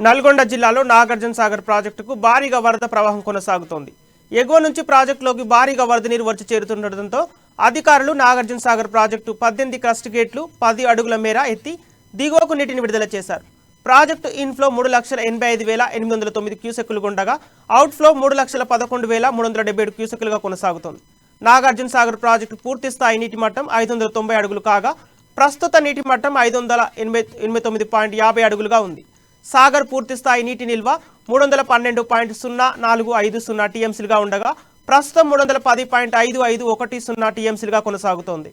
నల్గొండ జిల్లాలో నాగార్జున సాగర్ ప్రాజెక్టుకు భారీగా వరద ప్రవాహం కొనసాగుతోంది. ఎగువ నుంచి ప్రాజెక్టులోకి భారీగా వరద నీరు వచ్చి చేరుతుండటంతో అధికారులు నాగార్జున సాగర్ ప్రాజెక్టు 18 క్రస్ట్ గేట్లు 10 అడుగుల మేర ఎత్తి దిగువకు నీటిని విడుదల చేశారు. ప్రాజెక్టు ఇన్ఫ్లో 3,85,809 క్యూసెక్కులు ఉండగా అవుట్ఫ్లో 3,11,377 క్యూసెక్కులుగా కొనసాగుతోంది. నాగార్జున సాగర్ ప్రాజెక్టు పూర్తి స్థాయి నీటి మట్టం 590 అడుగులు కాగా ప్రస్తుత నీటి మట్టం 589.50 అడుగులుగా ఉంది. సాగర్ పూర్తి స్థాయి నీటి నిల్వ 312.0450 టీఎంసీలుగా ఉండగా ప్రస్తుతం 310.5510 టీఎంసీలుగా కొనసాగుతోంది.